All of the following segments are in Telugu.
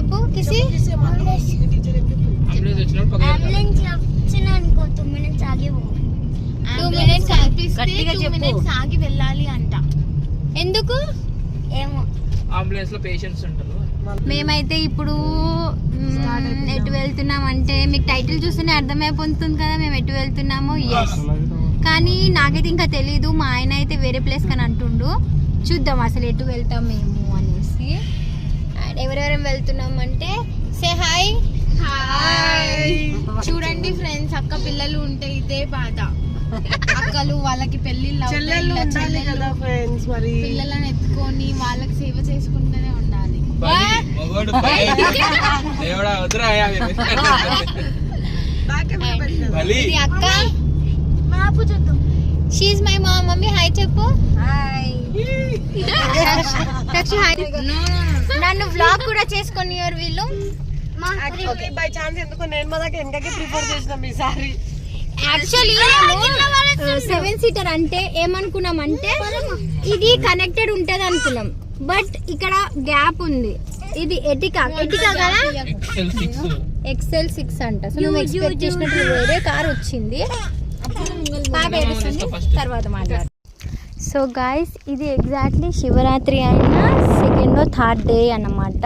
చెప్పు కిసి. ఆగి వెళ్ళాలి అంట. ఎందుకు ఏమో. అంబులెన్స్ లో పేషెంట్స్ ఉంటారు. మేమైతే ఇప్పుడు ఎటు వెళ్తున్నాం అంటే మీకు టైటిల్ చూస్తేనే అర్థమైపోతుంది కదా మేము ఎటు వెళ్తున్నామో. ఎస్, కానీ నాకైతే ఇంకా తెలీదు. మా ఆయన అయితే వేరే ప్లేస్ కని అంటుండు. చూద్దాం అసలు ఎటు వెళ్తాం మేము అనేసి. అండ్ ఎవరెవరం వెళ్తున్నాం అంటే సే హాయ్. చూడండి ఫ్రెండ్స్, అక్క పిల్లలు ఉంటే ఇదే బాధ. అక్కలు వాళ్ళకి పెళ్లిళ్ళు పిల్లలను ఎత్తుకొని వాళ్ళకి సేవ చేసుకుంటూనే ఉండాలి. అక్క she's my mom. Mummy hi చెప్పు. నన్ను వ్లాగ్ కూడా చేసుకొని వీళ్ళు. బై ఛాన్స్ ఎందుకు నేను మా దగ్గర వెనకకి ప్రిఫర్ చేసినాం ఈసారి. యాక్చువల్లీ 7 సీటర్ అంటే ఏమనుకున్నామంటే ఇది కనెక్టెడ్ ఉంటది అనుకున్నాం. బట్ ఇక్కడ గ్యాప్ ఉంది. ఇది ఎటికా కదా, XL6 అంట. సో మేము ఎక్స్పెక్ట్ చేసినట్టు వేరే కార్ వచ్చింది. తర్వాత మాట్లాడు. సో గాయస్, ఇది ఎగ్జాక్ట్లీ శివరాత్రి అయిన 2nd or 3rd డే అన్నమాట.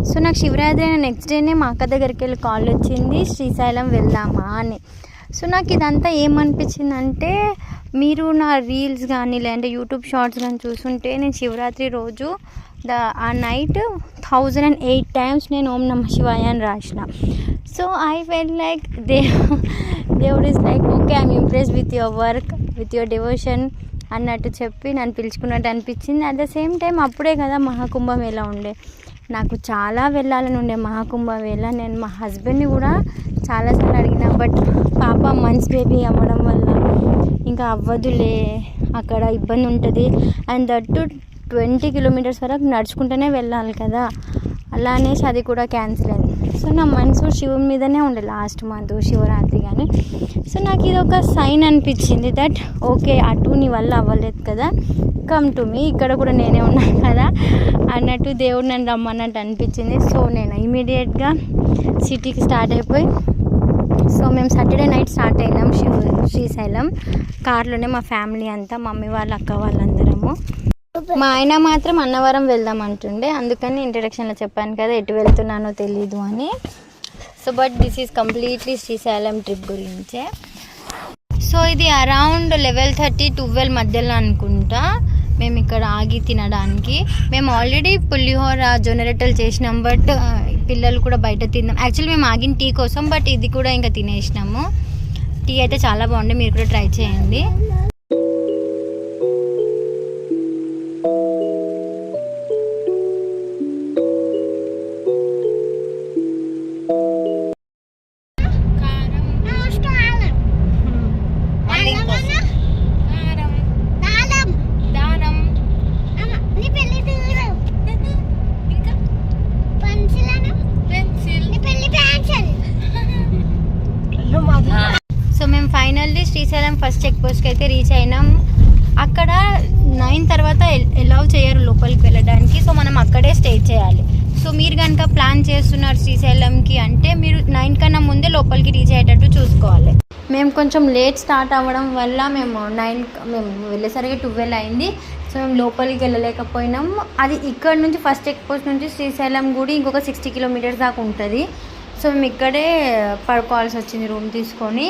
సో నాకు శివరాత్రి అయిన నెక్స్ట్ డేనే మా అక్క దగ్గరికి వెళ్ళి కాల్ వచ్చింది, శ్రీశైలం వెళ్దామా అని. సో నాకు ఇదంతా ఏమనిపించింది అంటే, మీరు నా రీల్స్ కానీ లేదంటే యూట్యూబ్ షార్ట్స్ కానీ చూస్తుంటే నేను శివరాత్రి రోజు ఆ నైట్ 1008 times నేను ఓం నమ శివాయ అని రాసిన. సో ఐ ఫెల్ లైక్ దేవుడు is like okay, I'm impressed with your work, with your devotion అన్నట్టు చెప్పి నన్ను పిలుచుకున్నట్టు అనిపించింది. అట్ ద సేమ్ టైం అప్పుడే కదా మహాకుంభమేళ ఉండే. నాకు చాలా వెళ్ళాలని ఉండే మహాకుంభమేళ. నేను మా హస్బెండ్ని కూడా చాలాసార్లు అడిగిన, బట్ పాప మంత్స్ బేబీ అవ్వడం వల్ల ఇంకా అవ్వదులే, అక్కడ ఇబ్బంది ఉంటుంది. అండ్ దట్టు 20 kilometers వరకు నడుచుకుంటూనే వెళ్ళాలి కదా, అలా అనేసి అది కూడా క్యాన్సిల్ అయింది. సో నా మనసు శివుని మీదనే ఉండే లాస్ట్ మంత్ శివరాత్రి. కానీ సో నాకు ఇది ఒక సైన్ అనిపించింది దట్ ఓకే, అటు నీ వల్ల అవ్వలేదు కదా, కమ్ టు మీ, ఇక్కడ కూడా నేనే ఉన్నాను కదా అన్నట్టు దేవుడు నన్ను రమ్మన్నట్టు అనిపించింది. సో నేను ఇమీడియట్గా సిటీకి స్టార్ట్ అయిపోయి, సో మేము సాటర్డే నైట్ స్టార్ట్ అయినాం శ్రీశైలం కార్లోనే, మా ఫ్యామిలీ అంతా, మమ్మీ వాళ్ళ అక్క వాళ్ళందరము. మా ఆయన మాత్రం అన్నవరం వెళ్దాం అంటుండే, అందుకని ఇంట్రడక్షన్లో చెప్పాను కదా ఎటు వెళ్తున్నానో తెలీదు అని. So but this is completely Srisailam trip గురించే. సో ఇది అరౌండ్ 11:30-12 మధ్యలో అనుకుంటా మేము ఇక్కడ ఆగి తినడానికి. మేము ఆల్రెడీ పులిహోర జొన్నరొట్టెలు చేసినాం, బట్ పిల్లలు కూడా బయట తిన్నాం. యాక్చువల్లీ మేము ఆగిన టీ కోసం, బట్ ఇది కూడా ఇంకా తినేసినాము. టీ అయితే చాలా బాగుంది, మీరు కూడా ట్రై చేయండి. సో మేము ఫైనల్లీ శ్రీశైలం ఫస్ట్ చెక్ పోస్ట్కి అయితే రీచ్ అయినాం. అక్కడ 9 తర్వాత అలౌ చేయరు లోపలికి వెళ్ళడానికి. సో మనం అక్కడే స్టే చేయాలి. సో మీరు కనుక ప్లాన్ చేస్తున్నారు శ్రీశైలంకి అంటే మీరు 9 కన్నా ముందే లోపలికి రీచ్ అయ్యేటట్టు చూసుకోవాలి. మేము కొంచెం లేట్ స్టార్ట్ అవ్వడం వల్ల మేము వెళ్ళేసరికి 12 అయింది. సో మేము లోపలికి వెళ్ళలేకపోయినాం. అది ఇక్కడ నుంచి ఫస్ట్ చెక్ పోస్ట్ నుంచి శ్రీశైలం గుడి ఇంకొక 60 kilometers దాకా ఉంటుంది. సో మేము ఇక్కడే పడుకోవాల్సి వచ్చింది రూమ్ తీసుకొని.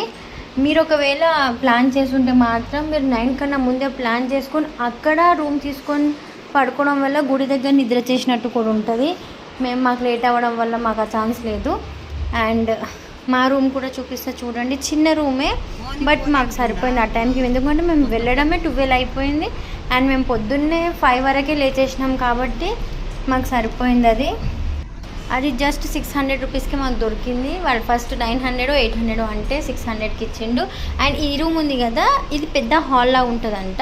మీరు ఒకవేళ ప్లాన్ చేసుంటే మాత్రం మీరు 9 కన్నా ముందే ప్లాన్ చేసుకొని అక్కడ రూమ్ తీసుకొని పడుకోవడం వల్ల గుడి దగ్గర నిద్ర చేసినట్టు కూడా ఉంటుంది. మాకు లేట్ అవ్వడం వల్ల మాకు ఆ ఛాన్స్ లేదు. అండ్ మా రూమ్ కూడా చూపిస్తా చూడండి, చిన్న రూమే, బట్ మాకు సరిపోయింది ఆ టైంకి. ఎందుకంటే మేము వెళ్ళడమే 12 అయిపోయింది అండ్ మేము పొద్దున్నే 5 వరకే లేచేసినాం కాబట్టి మాకు సరిపోయింది. అది జస్ట్ 600 రూపీస్కి మాకు దొరికింది. వాళ్ళు ఫస్ట్ 900 800 అంటే 600కి ఇచ్చిండు. అండ్ ఈ రూమ్ ఉంది కదా, ఇది పెద్ద హాల్లా ఉంటుందంట.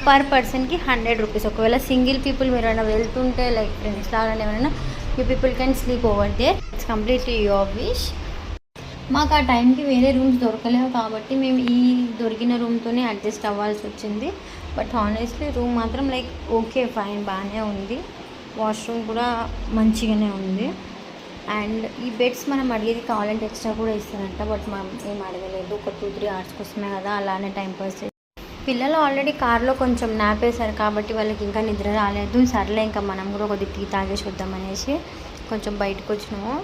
పర్ పర్సన్కి 100 రూపీస్. ఒకవేళ సింగిల్ పీపుల్ మీరు ఏమైనా వెళ్తుంటే లైక్ ఫ్రెండ్స్ లాగా ఏమైనా, you people can sleep over there. It's completely your wish. మాకు ఆ టైంకి వేరే రూమ్స్ దొరకలేవు కాబట్టి మేము ఈ దొరికిన రూమ్తోనే అడ్జస్ట్ అవ్వాల్సి వచ్చింది. బట్ హానెస్ట్లీ రూమ్ మాత్రం లైక్ ఓకే ఫైన్, బాగానే ఉంది. వాష్రూమ్ కూడా మంచిగానే ఉంది. అండ్ ఈ బెడ్స్ మనం అడిగేది కావాలంటే ఎక్స్ట్రా కూడా ఇస్తారంట, బట్ మనం ఏం అడగలేదు. ఒక 2-3 అవర్స్ కోసమే కదా, అలానే టైంపాస్ చేసి పిల్లలు ఆల్రెడీ కార్లో కొంచెం నాపేశారు కాబట్టి వాళ్ళకి ఇంకా నిద్ర రాలేదు. సర్లే ఇంకా మనం కూడా కొద్దిగా టీ తాగేసి వద్దామనేసి కొంచెం బయటకు వచ్చినాము.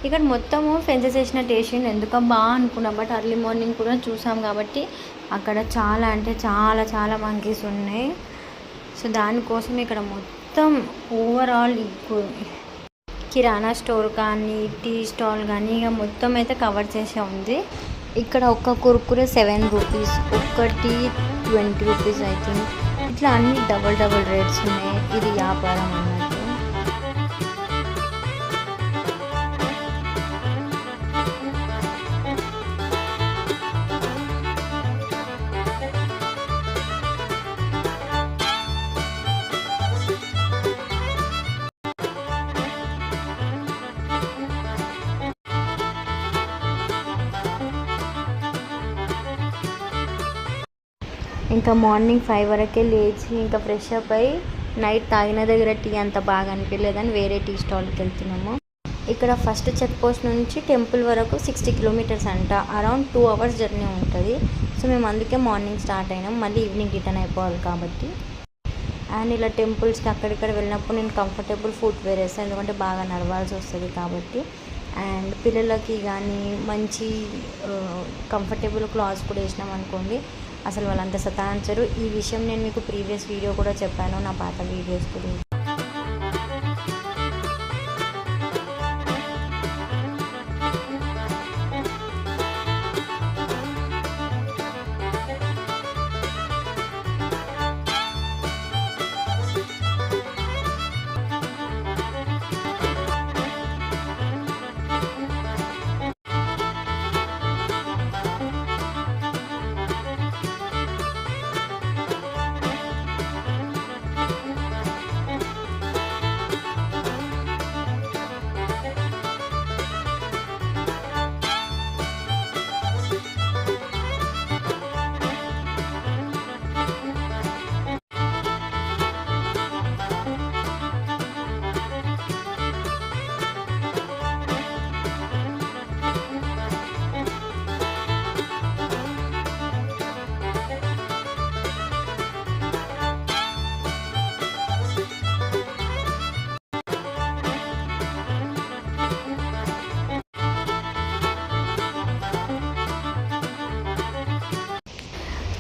ఇక్కడ మొత్తము ఫెన్సెస్ వేసినట్టు వేసిండు, ఎందుకో బాగా అనుకున్నాం. బట్ ఎర్లీ మార్నింగ్ కూడా చూసాం కాబట్టి అక్కడ చాలా అంటే చాలా చాలా మంకీస్ ఉన్నాయి. సో దానికోసం ఇక్కడ మొత్తం ఓవరాల్ కిరాణా స్టోర్ కానీ టీ స్టాల్ కానీ ఇక మొత్తం అయితే కవర్ చేసే ఉంది. ఇక్కడ ఒక కుర్కురే 7 రూపీస్, ఒక్కటి 20 రూపీస్ ఐ థింక్. ఇట్లా అన్ని డబల్ రేట్స్ ఉన్నాయి. ఇది వ్యాపారం అన్నట్టు. ఇంకా మార్నింగ్ 5 వరకే లేచి ఇంకా ఫ్రెష్ అప్ అయ్యి నైట్ తాగిన దగ్గర టీ అంత బాగా అనిపించలేదని వేరే టీ స్టాల్కి వెళ్తున్నాము. ఇక్కడ ఫస్ట్ చెక్ పోస్ట్ నుంచి టెంపుల్ వరకు 60 కిలోమీటర్స్ అంట, అరౌండ్ 2 అవర్స్ జర్నీ ఉంటుంది. సో మేము అందుకే మార్నింగ్ స్టార్ట్ అయినాం, మళ్ళీ ఈవినింగ్ రిటర్న్ అయిపోవాలి కాబట్టి. అండ్ ఇలా టెంపుల్స్కి అక్కడిక్కడ వెళ్ళినప్పుడు నేను కంఫర్టబుల్ ఫుట్వేర్ వేస్తాను, ఎందుకంటే బాగా నడవాల్సి వస్తుంది కాబట్టి. అండ్ పిల్లలకి కానీ మంచి కంఫర్టబుల్ క్లాత్స్ కూడా వేసినాం అనుకోండి, అసలు వాళ్ళంతా సతాయించరు. ఈ విషయం నేను మీకు ప్రీవియస్ వీడియో కూడా చెప్పాను, నా పాత వీడియోస్ గురించి.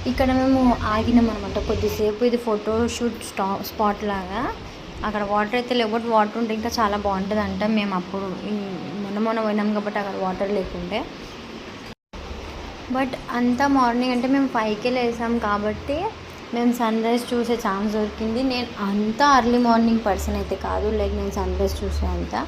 ఇక్కడ మేము ఆగినాం అనమాట కొద్దిసేపు. ఇది ఫోటోషూట్ స్పాట్ లాగా. అక్కడ వాటర్ అయితే లేవు, బట్ వాటర్ ఉంటే ఇంకా చాలా బాగుంటుంది అంట. మేము అప్పుడు మొన్న పోయినాం కాబట్టి అక్కడ వాటర్ లేకుండే. బట్ అంతా మార్నింగ్ అంటే మేము 5కే లేసాం కాబట్టి మేము సన్ రైజ్ చూసే ఛాన్స్ దొరికింది. నేను అంతా అర్లీ మార్నింగ్ పర్సన్ అయితే కాదు, లైక్ నేను సన్ రైజ్ చూసే అంతా.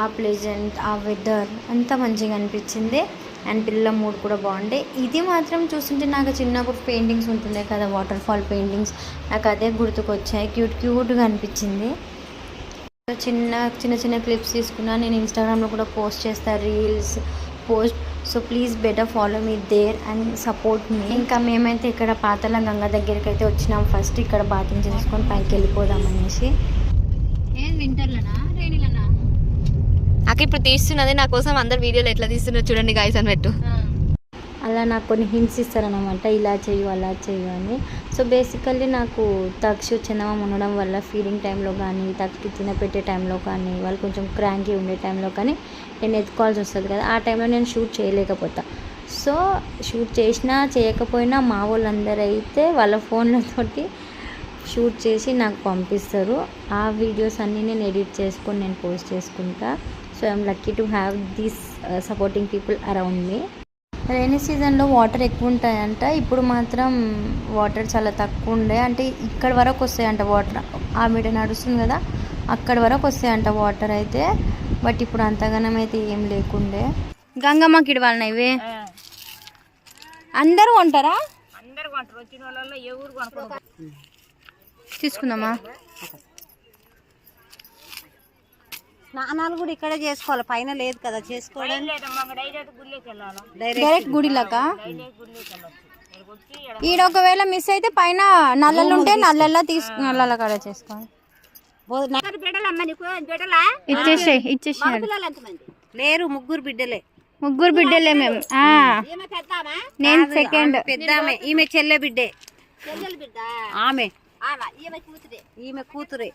ఆ ప్లెజెంట్, ఆ వెదర్ అంతా మంచిగా అనిపించింది. అండ్ పిల్లల మూడ్ కూడా బాగుండే. ఇది మాత్రం చూస్తుంటే నాకు చిన్నప్పుడు పెయింటింగ్స్ ఉంటుండే కదా, వాటర్ ఫాల్ పెయింటింగ్స్, నాకు అదే గుర్తుకొచ్చాయి. క్యూట్గా అనిపించింది. చిన్న క్లిప్స్ తీసుకున్నా, నేను ఇన్స్టాగ్రామ్లో కూడా పోస్ట్ చేస్తాను, reels post. So please better follow me there and support me. ఇంకా మేమైతే ఇక్కడ పాతల గంగ దగ్గరికి అయితే వచ్చినాం. ఫస్ట్ ఇక్కడ బాతింగ్ చేసుకొని పైకి వెళ్ళిపోదాం అనేసి. ఏం వింటర్లనా రేణిలనా అక్క ఇప్పుడు తీస్తున్నది నా కోసం, అందరు వీడియోలు ఎట్లా తీస్తున్నారు చూడండి గైస్ అని పెట్టు. అలా నాకు కొన్ని హింట్స్ ఇస్తారనమాట, ఇలా చెయ్యు అలా చెయ్యు అని. సో బేసికల్లీ నాకు తక్షు చందమామ ఉండడం వల్ల ఫీడింగ్ టైంలో కానీ, తక్షుకి తినపెట్టే టైంలో కానీ, వాళ్ళు కొంచెం క్రాంకీ ఉండే టైంలో కానీ నేను ఎత్తుకోవాల్సి వస్తుంది కదా, ఆ టైంలో నేను షూట్ చేయలేకపోతా. సో షూట్ చేసినా చేయకపోయినా మా వాళ్ళందరూ అయితే వాళ్ళ ఫోన్లతోటి షూట్ చేసి నాకు పంపిస్తారు. ఆ వీడియోస్ అన్నీ నేను ఎడిట్ చేసుకొని నేను పోస్ట్ చేసుకుంటా. So I'm lucky to have these supporting people around me. Rainy సీజన్లో వాటర్ ఎక్కువ ఉంటాయంట, ఇప్పుడు మాత్రం వాటర్ చాలా తక్కువ ఉండే. అంటే ఇక్కడ వరకు వస్తాయంట వాటర్, ఆ మీడ నడుస్తుంది కదా అక్కడ వరకు వస్తాయంట వాటర్ అయితే. బట్ ఇప్పుడు అంతగానం అయితే ఏం లేకుండే. గంగమ్మకి ఇడవాలన్నా ఇవే అందరూ కొంటారా? తీసుకుందామా? స్నానాలు కూడా ఇక్కడే చేసుకోవాలి, పైన లేదు కదా చేసుకోవడం. డైరెక్ట్ గుడిలాగా. ఈడ ఒకవేళ మిస్ అయితే పైన నల్లలు ఉంటే నల్లల్లో నల్లల కాడ చేసుకోవాలి. ఇచ్చేసేయాలి. లేరు, ముగ్గురు బిడ్డలే. ముగ్గురు బిడ్డలే మేము. నేను సెకండ్. పెద్దామె, ఈమె చెల్లె బిడ్డే. ఆమె ఈమె కూతురే.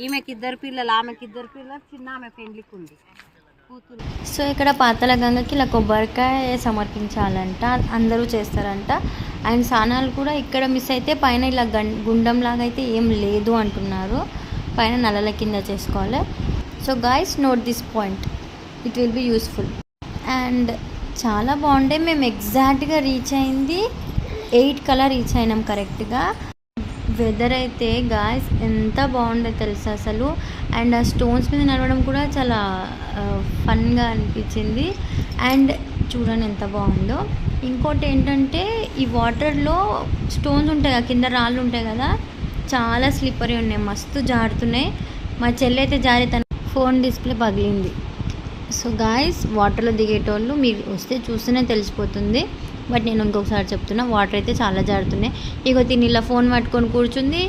ఈమెకి 2 పిల్లలు, ఆమెకి 2 పిల్లలు. చిన్న ఆమె పెండ్లికి ఉంది కూతురు. సో ఇక్కడ పాతల గంగకి ఇలా కొబ్బరికాయ సమర్పించాలంట, అందరూ చేస్తారంట. అండ్ స్నానాలు కూడా ఇక్కడ మిస్ అయితే పైన ఇలా గుండం లాగా అయితే ఏం లేదు అంటున్నారు, పైన నల్లల కింద చేసుకోవాలి. So guys note this point, it will be useful. And చాలా బాగుండే. మేము ఎగ్జాక్ట్గా రీచ్ అయింది 8 కల్లా రీచ్ అయినాం కరెక్ట్గా. వెదర్ అయితే గాయస్ ఎంత బాగుందో తెలుసా అసలు. అండ్ ఆ స్టోన్స్ మీద నడవడం కూడా చాలా ఫన్గా అనిపించింది. అండ్ చూడండి ఎంత బాగుందో. ఇంకోటి ఏంటంటే ఈ వాటర్లో స్టోన్స్ ఉంటాయి కదా, కింద రాళ్ళు ఉంటాయి కదా, చాలా స్లిప్పరీ ఉన్నాయి, మస్తు జారుతున్నాయి. మా చెల్లి అయితే జారి తన ఫోన్ డిస్ప్లే పగిలింది. సో గాయస్ వాటర్లో దిగేటోళ్ళు మీరు వస్తే చూస్తేనే తెలిసిపోతుంది. బట్ నేను ఇంకొకసారి చెప్తున్నా, వాటర్ అయితే చాలా జారుతున్నాయి. ఇగో తిని ఇలా ఫోన్ పట్టుకొని కూర్చుంది,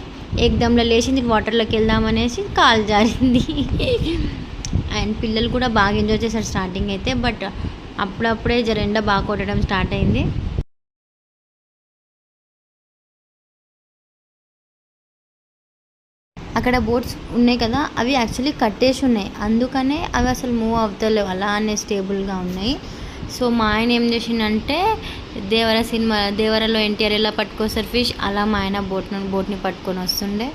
ఏకదమ్లో లేచింది వాటర్లోకి వెళ్దామనేసి కాలు జారింది. అండ్ పిల్లలు కూడా బాగా ఎంజాయ్ చేశారు స్టార్టింగ్ అయితే. బట్ అప్పుడప్పుడే ఎండ బాగా కొట్టడం స్టార్ట్ అయింది. అక్కడ బోట్స్ ఉన్నాయి కదా, అవి యాక్చువల్లీ కట్టేసి ఉన్నాయి, అందుకనే అవి అసలు మూవ్ అవుతలేవు, అలానే స్టేబుల్గా ఉన్నాయి. సో మా ఆయన ఏం చేసిండంటే దేవరలో ఎన్టీఆర్ ఎలా పట్టుకొస్తారు ఫిష్, అలా మా ఆయన బోట్ని పట్టుకొని వస్తుండే.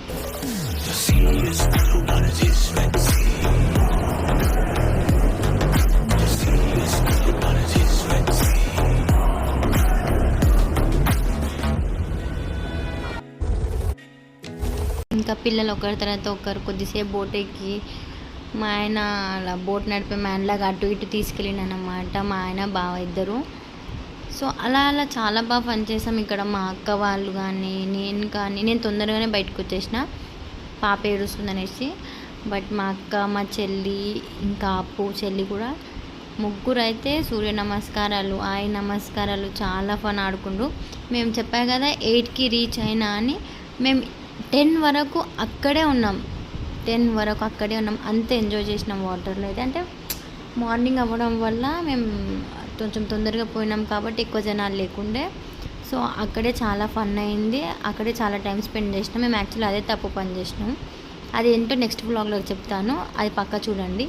ఇంకా పిల్లలు ఒకరి తర్వాత ఒకరు కొద్దిసేపు బోట్ ఎక్కి మా ఆయన అలా బోట్ నడిపే మ్యాన్లాగా అటు ఇటు తీసుకెళ్ళినమాట, మా ఆయన బావ ఇద్దరు. సో అలా అలా చాలా బాగా పని చేసాం ఇక్కడ. మా అక్క వాళ్ళు కానీ నేను తొందరగానే బయటకు వచ్చేసిన, పాప ఏడుస్తుందనేసి. బట్ మా అక్క, మా చెల్లి, ఇంకా అప్పు చెల్లి కూడా, ముగ్గురు అయితే సూర్య నమస్కారాలు, ఆయి నమస్కారాలు, చాలా ఫన్ ఆడుకుండ్రు. మేము చెప్పాం కదా 8కి రీచ్ అయినా అని, మేము 10 వరకు అక్కడే ఉన్నాం. అంత ఎంజాయ్ చేసినాం వాటర్లో అయితే. అంటే మార్నింగ్ అవ్వడం వల్ల మేము కొంచెం తొందరగా పోయినాం కాబట్టి ఎక్కువ జనాలు లేకుండే. సో అక్కడే చాలా ఫన్ అయింది, అక్కడే చాలా టైం స్పెండ్ చేసినాం. మేము యాక్చువల్లీ అదే తప్పు పని చేసినాం. అది ఏంటో నెక్స్ట్ వ్లాగ్లో చెప్తాను, అది పక్కా చూడండి.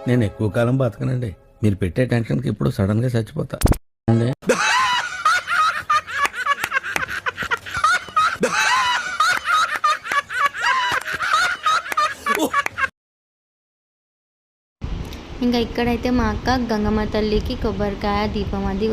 నేను ఎక్కువ కాలం బతకనండి, మీరు పెట్టే టెన్షన్కి ఇప్పుడు సడన్ గా చచ్చిపోతా. ఇంకా ఇక్కడైతే మా అక్క గంగమ్మ తల్లికి కొబ్బరికాయ దీపం అది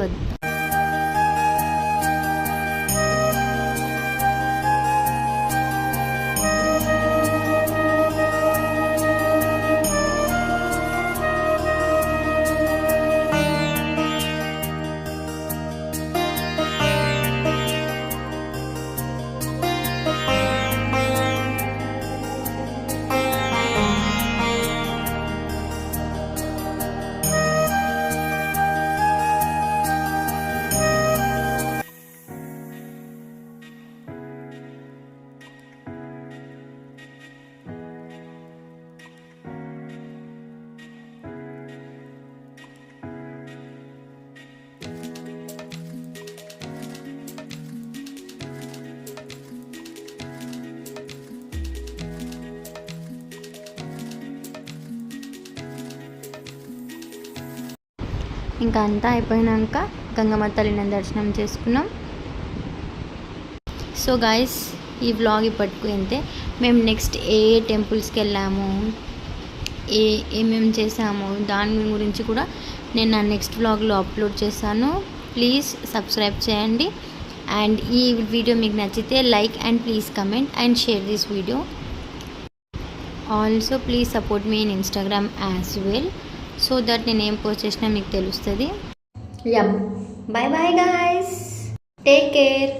ఇంకా అంతా అయిపోయినాక గంగమ్మ తల్లిని దర్శనం చేసుకున్నాం. సో గాయస్ ఈ వ్లాగ్ ఇప్పటికీ అంతే. మేము నెక్స్ట్ ఏ టెంపుల్స్కి వెళ్ళాము, ఏమేమి చేసాము దాని గురించి కూడా నేను నా నెక్స్ట్ వ్లాగ్లో అప్లోడ్ చేస్తాను. ప్లీజ్ సబ్స్క్రైబ్ చేయండి. అండ్ ఈ వీడియో మీకు నచ్చితే like and please comment and share this video. Also please support me in Instagram as well, so that నేను ఏం పోస్ట్ చేసినా మీకు తెలుస్తుంది. Bye bye guys, take care.